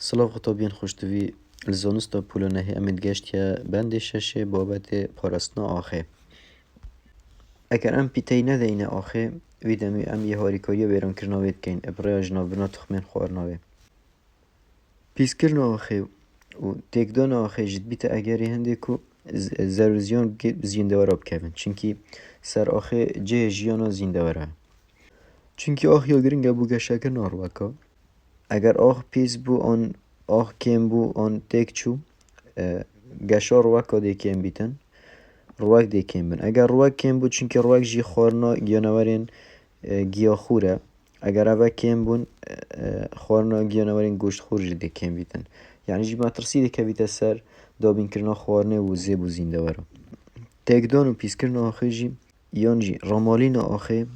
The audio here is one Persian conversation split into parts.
سلاف خطابین خوشتوی الزانستا پولانهی امید گشت یا بند ششه بابت پارستنا آخه. اگر ام پیتی ندهینه آخه ویدمی ام یه هاریکاری ویران کرناوید کن ابرای جنابنا تخمین خوارناوی. پیس کرنا آخه و تکدان آخه جد بیت اگری هنده کو زروزیان زینده ورا بکوین چونکی سر آخه جه جیانا زینده ورا. چونکی آخ یا گرنگ بو گشک ناروکا. اگر آخ پیس بو آن آخ کم بو آن تک چو گشار روکا دی کم بیتن روک دی کم بن. اگر روک کم بو چونکه روک جی خورنا گیانوارین گیاخوره. اگر اوه کم بون خورنا گیانوارین گوشت خور جدی کم بیتن. یعنی جی مترسی دی که بیت سر دابین کرنا خورنه و زیب و زینده ورا. تکدان و پیس کرنا آخه جی یان جی رامالین آخه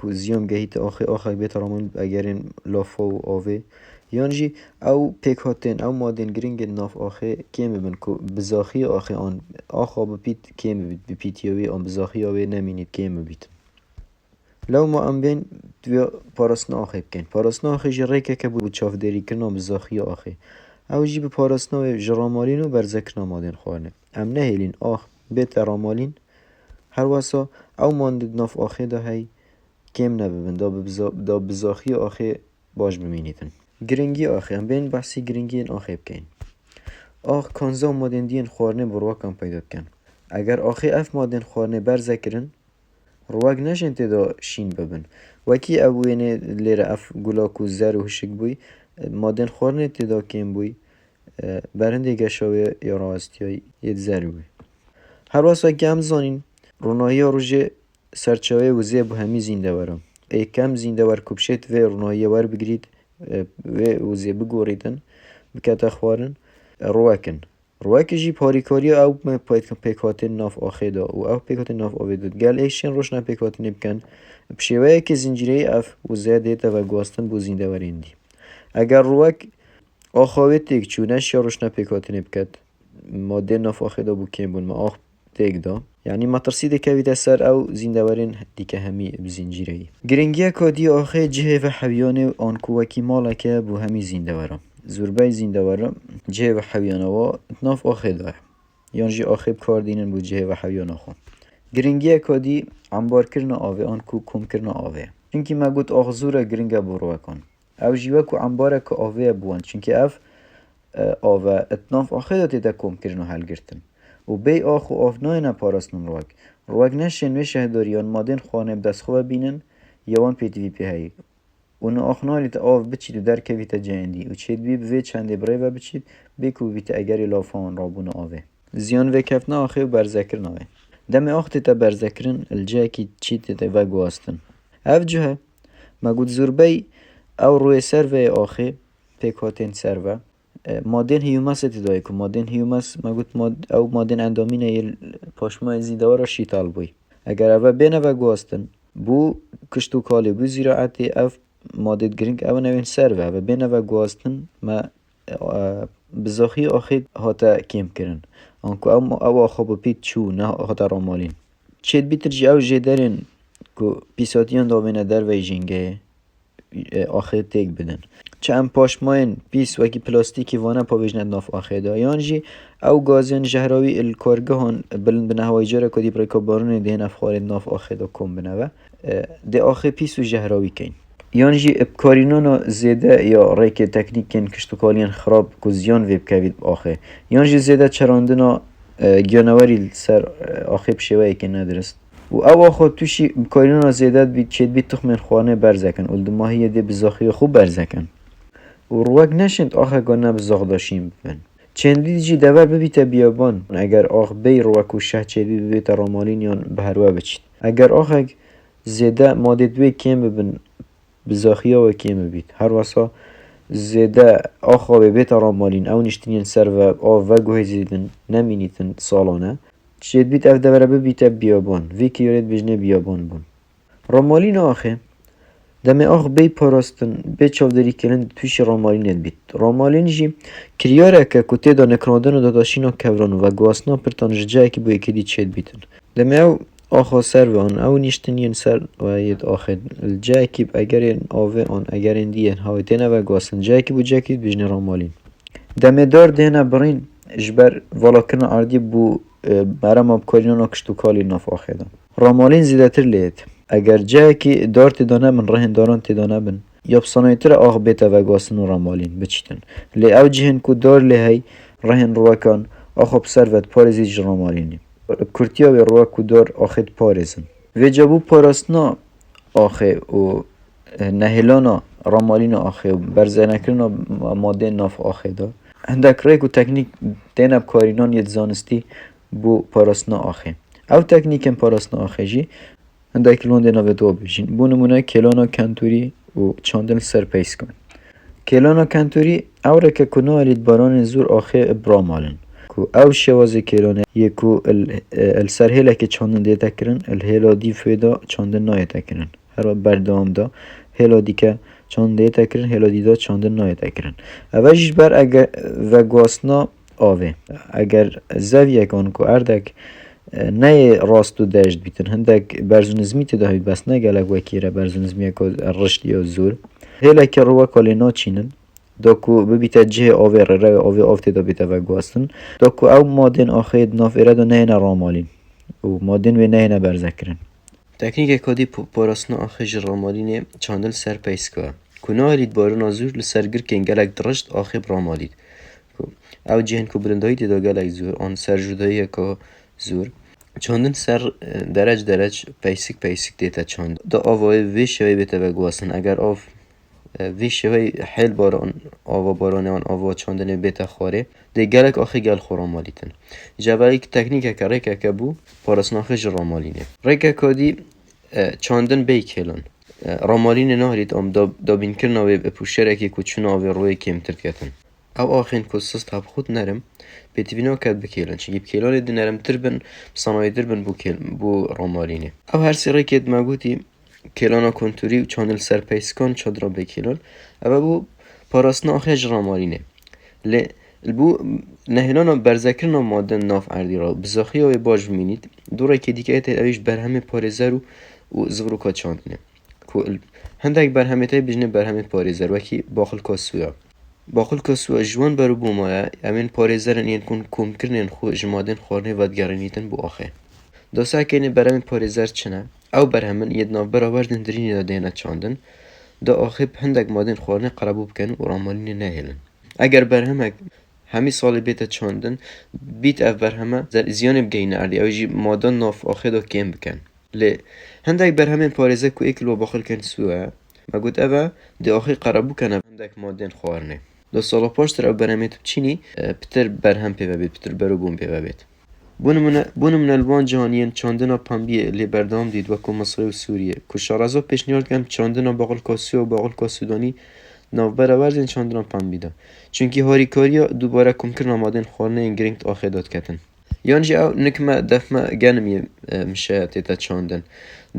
که زیام گهیت آخه بیت رامالین اگرین لافا و آوه یانجی او پیک هاتن او مادن گرینگ ناف آخه کیم ببین که بزاخی آخه آن آخه بپیت کیم بپیتیوی آن بزاخی آوه نمینید کیم ببید. لو ما ام بین دوی پاراسنا آخه بکن. پاراسنا آخه جی ریکه که بود چاف داری کرنا بزاخی آخه. او جی به پاراسنا جرامالینو برزکرنا مادن خوانه. ام نهیلین آخ بیت رامالین هر واسا او ماندد ناف آخه ده هی کیم نببین دا بزاخی آخه باش بمینیدن. گرینگی آخه هم بین بحثی گرینگی این آخه بکن. آخ کانزا مادن دین خوارنه برواکم پیدا کن. اگر آخه اف مادن خوارنه برزکرن رواق نشن تدا شین ببن. وکی اوینه لیر اف گلاکو زر و هشک بوی مادن خوارنه تدا کم بوی برنده گشاوه یا راستیای ید زر بوی. هر واسه کم زانین رونایی روژه سرچاوه و زیب و همی زینده ورم. ای کم زینده ور کبشت و رونایی ور بگرید و زیب گوریدن بکت خوارن رواکن. رواک جی پاریکاری او پیکاتن ناف آخه دا و او پیکاتن ناف آوه داد. گل ایشن روشنا پیکاتن بکن بشیوه که زنجیره اف و زیاده تا و گواستن بو زینده ورندی. اگر رواک آخوه تیک چونش یا روشنا پیکاتن بکد ماده ناف آخه دا بو کم بون ما آخ تیک دا. یعنی ما ترسیده که ویده سر او زنده ورن دیگه همی بزنجیره. گرینگی کادی آخه جه و حویانه آنکو وکی مالا که بو همی زنده ورم. زوربای زنده ورم جه و حویانه و ناف آخه داره. یعنی آخه بکار دینن بو جه و حویانه خون. گرینگی کادی انبار کرنا آوه آنکو کم کرنا آوه. چونکی ما گوت آخ زوره گرینگا برو کن. او جیوه کو انباره که آوه بوان چونکی اف آوه اتناف آخه داده دا کم کرنا حل گرتن. و بی آخو آف ناینه پاراستن رواق نشن و شهداریان مادن خوانه بدست خواه بینن یوان پیتوی پی هایی اون آخنالی تا آف بچید و در کویت جهندی و چید بی به چنده برای و بچید بکو بیت اگری لافان رابون آوه زیان و کفنا آخه و برزکر ناوه دم آخت تا برزکرن الجه کی چید تا و گواستن اف جه مگود زوربی او روی سر و آخه پیکاتین سر و مادن هیوماس اتدای که مادن هیوماس مگود او مادن اندامینه پاشمای زیدوارا شیطال بوی اگر اوه بینه و گواستن بو کشتو کالی بو زیراعتی اف مادد گرینگ او نوین سر و بینه و گواستن ما بزاخی آخه هاتا کم کرن آنکو او آخه بپید چو نه هاتا رامالین چید بیتر جی او جدرین که پیساتیان داوینه در وی جنگه آخه تیک بدن چه ام پاشماین پیس وکی پلاستیکی وانه پاویجند ناف آخه دا یانجی او گازین جهراوی الکارگه هن بلند بنه هوای جاره کدی برای کبارون دهن افخارد ناف آخه دا کم بنه و ده آخه پیس و جهراوی کن یانجی ابکارینانا زیده یا ریک تکنیک کن کشتوکالین خراب که زیان ویب کوید آخه یانجی زیده چراندنا گیانواری سر آخه بشوه که ندرست و او آخه توشی ابکارینانا زیده بید چید بید تخمین خوانه برزکن اولد ماهیه ده بزاخی خوب برزکن و رواق نشند آخه گانه بزاق داشتیم ببین چندی جی دور ببیت بیابان اگر آخ بی رواق و شه چیدی ببیت رامالین یان بهروه بچید اگر آخه زیده ماده دوی کم ببین بزاخی ها و کم ببید هر واسه زیده آخه ببیت رامالین او نشتینین سر و آف و گوه زیدن نمینیتن سالانه چید بیت اف دور ببیت بیابان وی که یارید بجنه بیابان بون رامالین آخه دم آخ بی پاراستن بی چاودری کردن توش رامالین بیت رامالین جی کریاره که کتی دا نکرادن و داداشینا کورانو و گواسنا پرتان جایی که بوی کدی چید بیتن دم او آخا سر و آن او نیشتنین سر و ید آخه جایی که اگر این آوه آن اگر این دیه هایتینه و گواسن جایی که بو جایی که بجنه رامالین دمدار دهنه برین جبر ولاکن عردی بو مرم اب کارینانا کشتو کالی ناف آخه دا رامالین زیده تر لید اگر جایی که دار تدانه من رهن داران تدانه بن یا بصنایتر آخ بیتا و گاسن و رامالین بچیتن لی او جهن کو دار لهی رهن روکان آخو بسروت پارزی جرامالینی کرتیا و روا کو دار آخد پارزن و جابو پاراسنا آخه و نهلانا رامالین آخه و برزنکرنا ماده ناف آخه دا هندک ریک و تکنیک دینب کارینان ید زانستی بو پاراسنا آخه او تکنیکن پاراسنا آخه جی هندک لون دینا و دو بجین بو نمونه کلانا کنتوری و چاندن سر پیس کن کلانا کنتوری او رکه کنا الید باران زور آخه برامالن کو او شوازه کلانه یکو السرهله که چاندن دیتا کرن الهلا دی فیدا چاندن نایتا کرن هر بردام دا هلا دی که چاندن دیتا کرن هلا دی دا چاندن نایتا کرن اوشش بر اگر و گواسنا آوه اگر زویه کن که اردک نه راست و دشت بیتن هندک برزونزمی تداهید بس نه گلک وکیره برزونزمی که رشد یا زور هلا که روا کالینا چینن داکو ببیت جه آوه رو آوه آفته دا بیتا و گواستن داکو او مادن آخه ناف ایره دا نه رامالین و مادن و نه برزکرن تکنیک کادی پاراسنا آخه جرامالینه چاندل سر پیسکا کنا هلید بارون آزور لسرگر که گلک درشت آخه برامالید او جهن که برندهایی دا گلک زور آن سر جدایی که زور چاندن سر درج پیسک دیتا چاند دا آوه وی شوی بیتا و گواستن اگر آف وی شوی حل باران آوا باران آن آوا چاندن بیتا خواره دی گلک آخه گل خورامالیتن جوایی که تکنیک که ریکه که بو پاراسناخه جرامالینه ریکه که دی چاندن بی کلان رامالین نهرید ام دابین کرنا و پوشره که کچون آوی روی کمتر کتن او آخین کساس تاب خود نرم بتوینا کد بکیلن چگی بکیلان دی نرم تر بن صنایع در بن بو رامالینه او هر سری که مگوتی کلانا کنتوری و چانل سر پیسکان چادرا بکیلان او بو پاراسنا آخه جرامالینه بو نهلانا برزکرنا مادن ناف اردی را بزاخی های باش بمینید دوره که دیگه ایت اویش برهمه پارزر و زوروکا چاندنه هندک برهمه تای بجنه برهمه پارزر وکی باخل کاسویا باخل کاسویا جوان برو بومایه امین پارزرن این کن کم کرنین خو جمادن خورنه ودگرنیتن بو آخه داسا کنه برهمه پارزر چنه او برهمن یدناف برآوردن درینی دا دینه چاندن دا آخه هندک مادن خورنه قربو بکن و رامالین نهیلن اگر برهمه همی سال بیت چاندن بیت اف برهمه زیان بگینه اردی اوجی مادن ناف آخه دا کم بکن لی هندک برهمه پارزه کو اکلو باخل کن سوه ما گوت اوه دی آخه قربو کنه هندک مادن خورنه دا سالا پاشتر او برهمه تب چینی پتر برهم پیوه بید پتر برو بوم پیوه بید بونمون الوان جهانیان چاندنا پنبیه لی بردام دید وکو مصر و سوریه که شارزا پیشنیارد کن چاندنا باقل کاسیو و باقل کاسودانی ناو برآوردن چاندنا پنبیده چونکی هاریکاریا دوباره کم کرنا مادن خورنه این گرینگت آخه داد کتن یعنی او نکمه دفمه گنمی میشه تیتا چاندن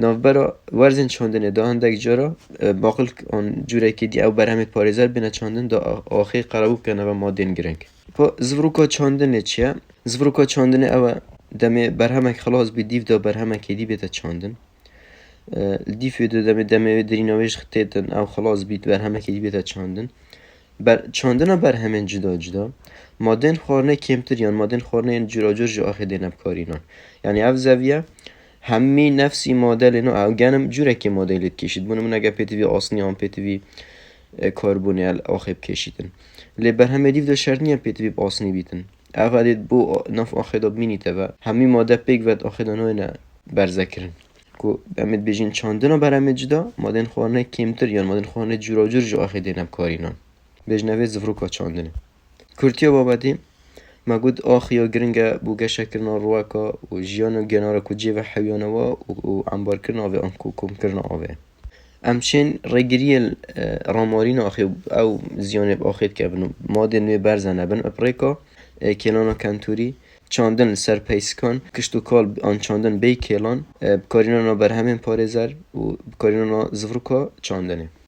ناو برا ورزن چاندن دا هندک جارا باقل آن جوره که دی او برهمت پاریزر بینه چاندن دا آخه قربوب کنه و مادن گرینگ پا زوروکا چاندن چیه؟ زوروکا چاندن او دمه برهمک خلاص بی دیو دا برهمک دی بیتا چاندن دیو دا دمه دریناویش ختیدن او خلاص بیت برهمک دی بیتا چاندن چاندن برهمن جدا مادن خورنه کمتر یان مادن خورنه این جراجر جو آخه دینب کارینان یعنی او زویه همی نفسی مدل اینو او گنم جوره که مدلت کشید بونمون اگه پیتوی آسنی هم پیتوی کربونیل آخیب کشیدن لی بر همه دیو دا شرط نیم پیتوی آسنی بیتن اولید بو نف آخه دا بینیته و همی ماده پیک ود آخه دا نوینه برزکرن که امید بجین چاندنا بر همه جدا مادن خورنه کمتر یان مادن خورنه جراجر جو آخه دینب کارینان بجنوی زفروکا چاندنه کرتیا بابدی ما گود آخیا گرنگه بوگه شکرنا رواکا و جیانو گناره کو جیوه حیوانوا و انبار کرنا آوه انکو کم کرنا آوه امچین رگریل رامارین آخی او زیانب آخید که بنو مادن نوی برزنه بن اپریکا کلانا کنتوری چاندن سر پیسکان کشتو کال آن چاندن بی کلان کارینانا بر همین پارزر و کارینانا زفروکا چاندنه